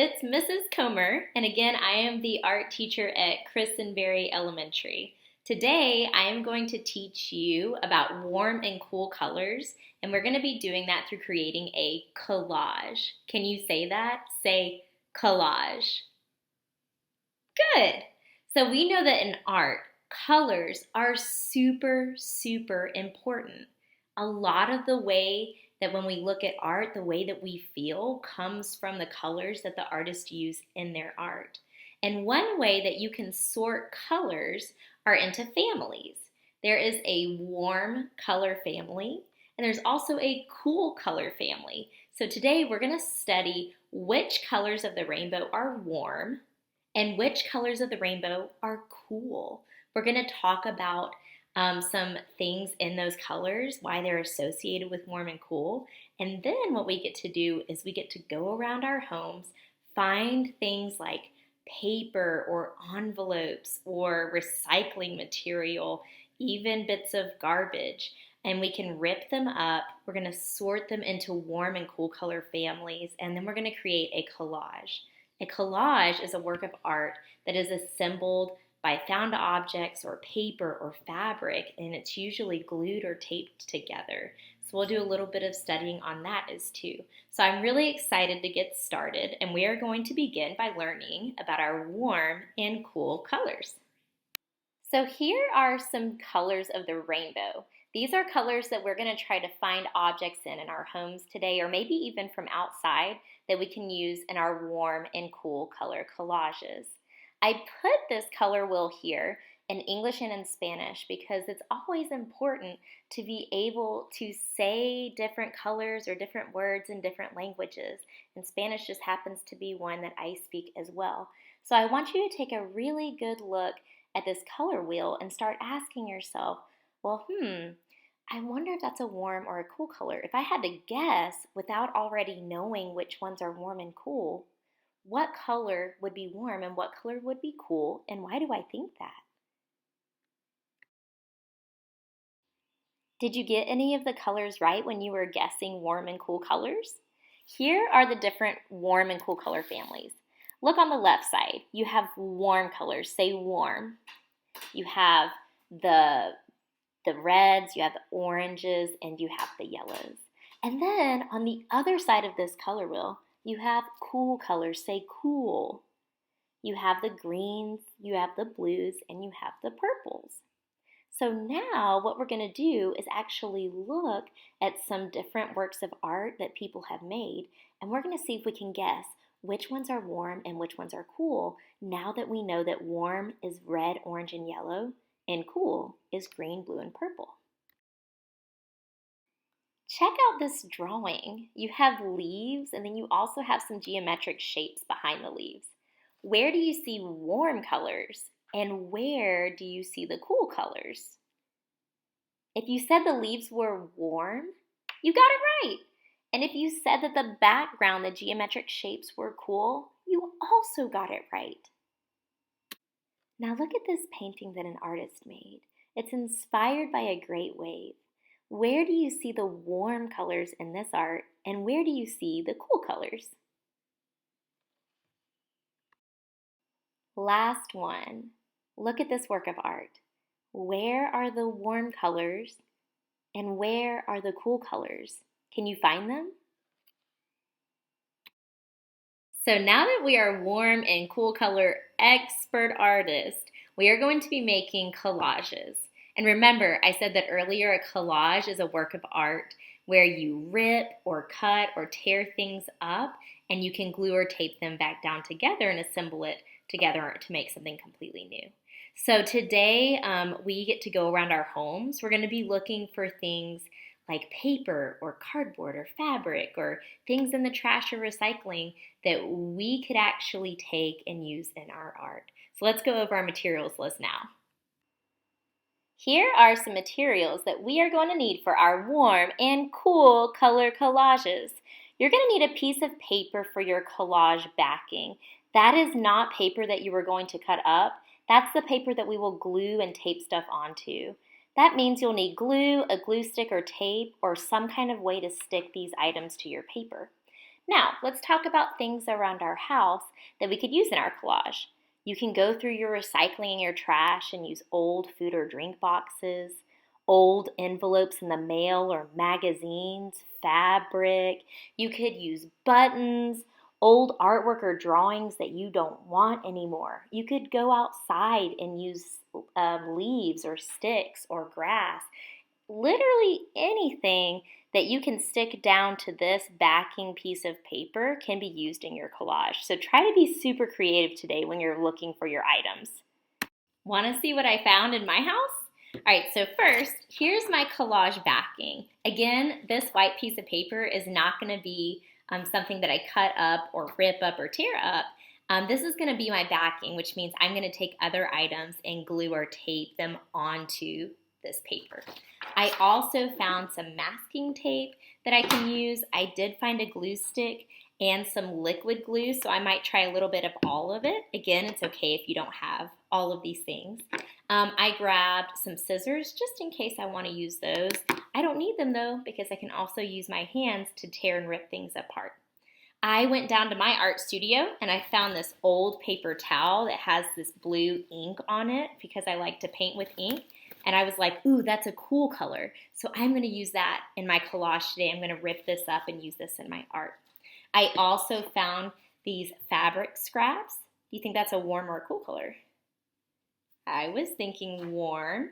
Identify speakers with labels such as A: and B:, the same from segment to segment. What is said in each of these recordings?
A: It's Mrs. Comer, and again, I am the art teacher at Christenberry Elementary. Today, I am going to teach you about warm and cool colors, and we're going to be doing that through creating a collage. Can you say that? Say collage. Good. So we know that in art, colors are super important. A lot of the way that when we look at art, the way that we feel comes from the colors that the artists use in their art. And one way that you can sort colors are into families. There is a warm color family, and there's also a cool color family. So today we're going to study which colors of the rainbow are warm and which colors of the rainbow are cool. We're going to talk about some things in those colors, why they're associated with warm and cool. And then what we get to do is we get to go around our homes, find things like paper or envelopes or recycling material, even bits of garbage, and we can rip them up. We're going to sort them into warm and cool color families, and then we're going to create a collage. A collage is a work of art that is assembled by found objects or paper or fabric, and it's usually glued or taped together. So we'll do a little bit of studying on that as too. So I'm really excited to get started, and we are going to begin by learning about our warm and cool colors. So here are some colors of the rainbow. These are colors that we're going to try to find objects in our homes today, or maybe even from outside, that we can use in our warm and cool color collages. I put this color wheel here in English and in Spanish because it's always important to be able to say different colors or different words in different languages. And Spanish just happens to be one that I speak as well. So I want you to take a really good look at this color wheel and start asking yourself, well, I wonder if that's a warm or a cool color. If I had to guess without already knowing which ones are warm and cool, what color would be warm and what color would be cool, and why do I think that? Did you get any of the colors right when you were guessing warm and cool colors? Here are the different warm and cool color families. Look on the left side. You have warm colors. Say warm. You have the reds, you have the oranges, and you have the yellows. And then on the other side of this color wheel, you have cool colors. Say cool. You have the greens, you have the blues, and you have the purples. So now what we're going to do is actually look at some different works of art that people have made, and we're going to see if we can guess which ones are warm and which ones are cool now that we know that warm is red, orange, and yellow, and cool is green, blue, and purple. Check out this drawing. You have leaves, and then you also have some geometric shapes behind the leaves. Where do you see warm colors, and where do you see the cool colors? If you said the leaves were warm, you got it right. And if you said that the background, the geometric shapes were cool, you also got it right. Now look at this painting that an artist made. It's inspired by a great wave. Where do you see the warm colors in this art, and where do you see the cool colors? Last one. Look at this work of art. Where are the warm colors, and where are the cool colors? Can you find them? So now that we are warm and cool color expert artists, we are going to be making collages. And remember, I said that earlier a collage is a work of art where you rip or cut or tear things up, and you can glue or tape them back down together and assemble it together to make something completely new. So today we get to go around our homes. We're going to be looking for things like paper or cardboard or fabric or things in the trash or recycling that we could actually take and use in our art. So let's go over our materials list now. Here are some materials that we are going to need for our warm and cool color collages. You're going to need a piece of paper for your collage backing. That is not paper that you are going to cut up. That's the paper that we will glue and tape stuff onto. That means you'll need glue, a glue stick or tape, or some kind of way to stick these items to your paper. Now, let's talk about things around our house that we could use in our collage. You can go through your recycling and your trash and use old food or drink boxes, old envelopes in the mail or magazines, fabric. You could use buttons, old artwork or drawings that you don't want anymore. You could go outside and use leaves or sticks or grass. Literally anything that you can stick down to this backing piece of paper can be used in your collage. So try to be super creative today when you're looking for your items. Want to see what I found in my house? All right, so first, here's my collage backing. Again, this white piece of paper is not going to be something that I cut up or rip up or tear up. This is going to be my backing, which means I'm going to take other items and glue or tape them onto this paper. I also found some masking tape that I can use. I did find a glue stick and some liquid glue, so I might try a little bit of all of it. Again, it's okay if you don't have all of these things. I grabbed some scissors just in case I want to use those. I don't need them though because I can also use my hands to tear and rip things apart. I went down to my art studio and I found this old paper towel that has this blue ink on it because I like to paint with ink. And I was like, ooh, that's a cool color. So I'm going to use that in my collage today. I'm going to rip this up and use this in my art. I also found these fabric scraps. Do you think that's a warm or a cool color? I was thinking warm.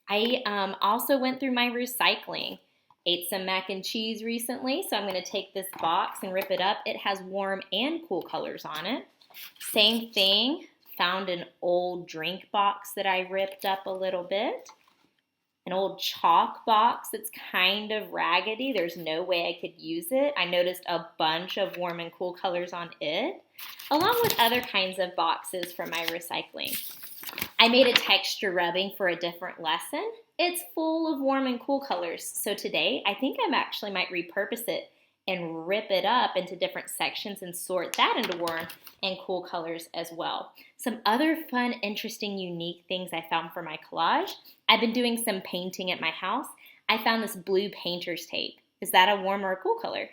A: I also went through my recycling. Ate some mac and cheese recently, so I'm going to take this box and rip it up. It has warm and cool colors on it. Same thing. Found an old drink box that I ripped up a little bit. An old chalk box that's kind of raggedy. There's no way I could use it. I noticed a bunch of warm and cool colors on it, along with other kinds of boxes from my recycling. I made a texture rubbing for a different lesson. It's full of warm and cool colors. So today, I think I actually might repurpose it and rip it up into different sections and sort that into warm and cool colors as well. Some other fun, interesting, unique things I found for my collage. I've been doing some painting at my house. I found this blue painter's tape. Is that a warm or a cool color?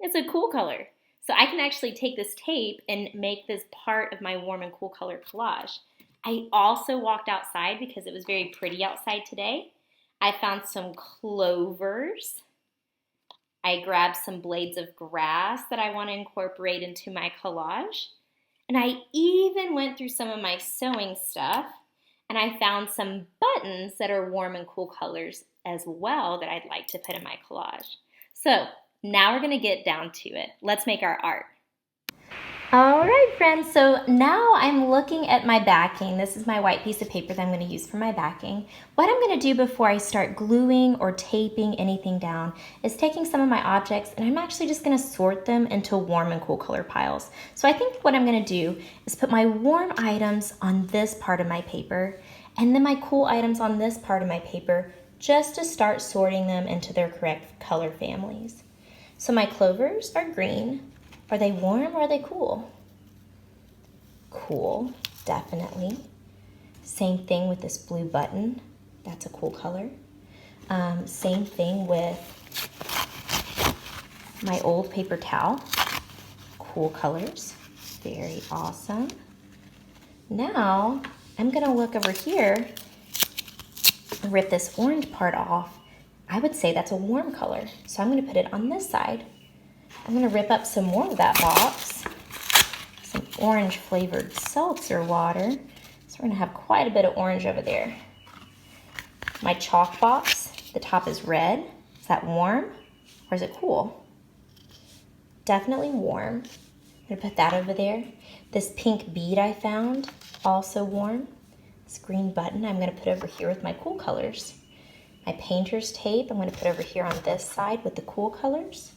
A: It's a cool color. So I can actually take this tape and make this part of my warm and cool color collage. I also walked outside because it was very pretty outside today. I found some clovers. I grabbed some blades of grass that I want to incorporate into my collage. And I even went through some of my sewing stuff and I found some buttons that are warm and cool colors as well that I'd like to put in my collage. So now we're going to get down to it. Let's make our art. All right, friends, so now I'm looking at my backing. This is my white piece of paper that I'm going to use for my backing. What I'm going to do before I start gluing or taping anything down is taking some of my objects and I'm actually just going to sort them into warm and cool color piles. So I think what I'm going to do is put my warm items on this part of my paper and then my cool items on this part of my paper just to start sorting them into their correct color families. So my clovers are green. Are they warm or are they cool? Cool, definitely. Same thing with this blue button. That's a cool color. Same thing with my old paper towel. Cool colors. Very awesome. Now, I'm gonna look over here and rip this orange part off. I would say that's a warm color. So I'm gonna put it on this side. I'm going to rip up some more of that box, some orange flavored seltzer water. So we're going to have quite a bit of orange over there. My chalk box, the top is red. Is that warm or is it cool? Definitely warm. I'm going to put that over there. This pink bead I found, also warm. This green button I'm going to put over here with my cool colors. My painter's tape I'm going to put over here on this side with the cool colors.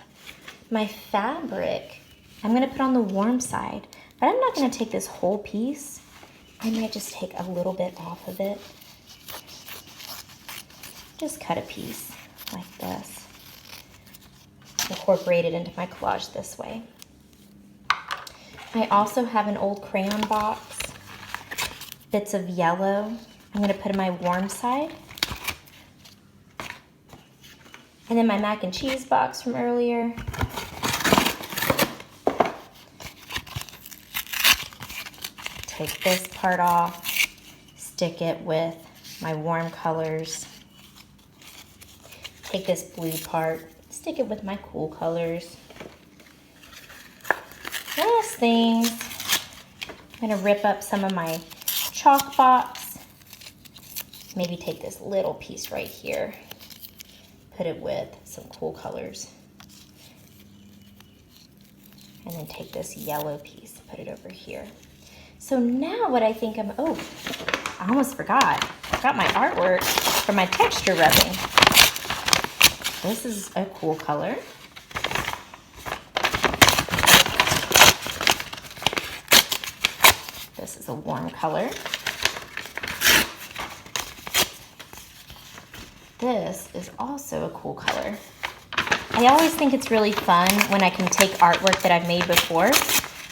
A: My fabric, I'm going to put on the warm side, but I'm not going to take this whole piece. I might just take a little bit off of it. Just cut a piece like this. Incorporate it into my collage this way. I also have an old crayon box, bits of yellow. I'm going to put in my warm side. And then my mac and cheese box from earlier. take this part off, stick it with my warm colors. Take this blue part, stick it with my cool colors. Last thing, I'm gonna rip up some of my chalk box. Maybe take this little piece right here, put it with some cool colors. And then take this yellow piece, put it over here. So now what I think oh, I almost forgot. I got my artwork for my texture rubbing. This is a cool color. This is a warm color. This is also a cool color. I always think it's really fun when I can take artwork that I've made before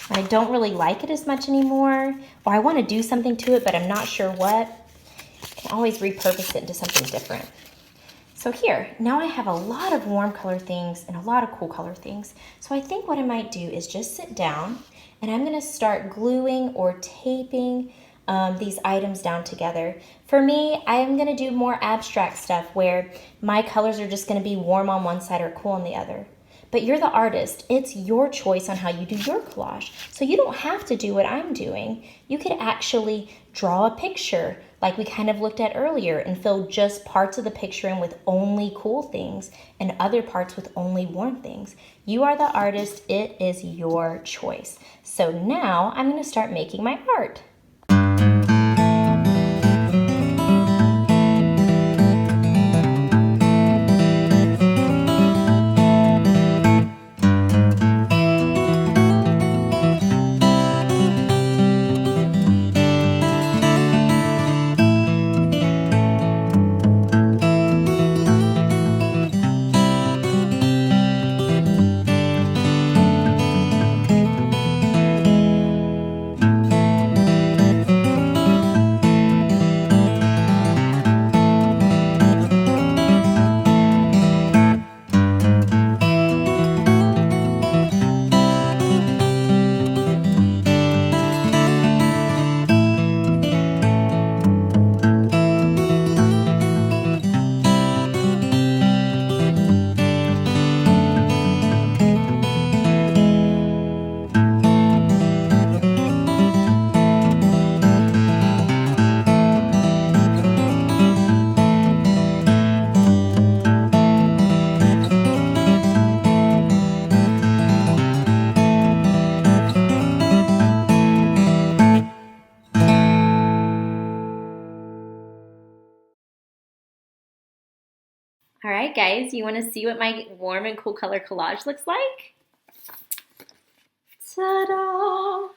A: and I don't really like it as much anymore, or I want to do something to it but I'm not sure what. I can always repurpose it into something different. So here, now I have a lot of warm color things and a lot of cool color things. So I think what I might do is just sit down and I'm gonna start gluing or taping these items down together. For me, I'm gonna do more abstract stuff where my colors are just gonna be warm on one side or cool on the other. But you're the artist. It's your choice on how you do your collage. So you don't have to do what I'm doing. You could actually draw a picture like we kind of looked at earlier and fill just parts of the picture in with only cool things and other parts with only warm things. You are the artist. It is your choice. So now I'm going to start making my art. All right, guys, you want to see what my warm and cool color collage looks like? Ta-da!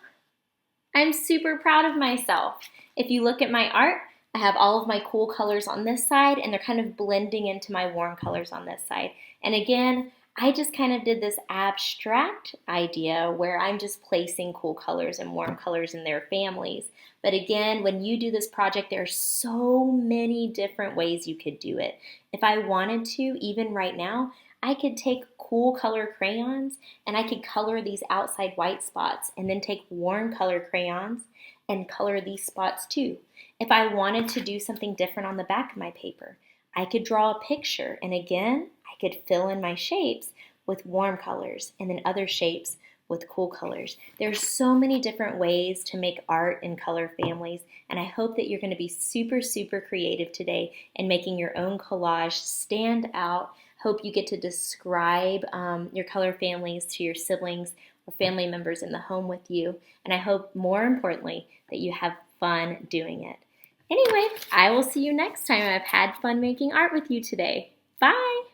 A: I'm super proud of myself. If you look at my art, I have all of my cool colors on this side and they're kind of blending into my warm colors on this side. And again, I just kind of did this abstract idea where I'm just placing cool colors and warm colors in their families. But again, when you do this project, there are so many different ways you could do it. If I wanted to, even right now, I could take cool color crayons and I could color these outside white spots and then take warm color crayons and color these spots too. If I wanted to do something different on the back of my paper, I could draw a picture and again, I could fill in my shapes with warm colors and then other shapes with cool colors. There's so many different ways to make art in color families, and I hope that you're going to be super, super creative today in making your own collage stand out. Hope you get to describe your color families to your siblings or family members in the home with you, and I hope more importantly that you have fun doing it. Anyway, I will see you next time. I've had fun making art with you today. Bye!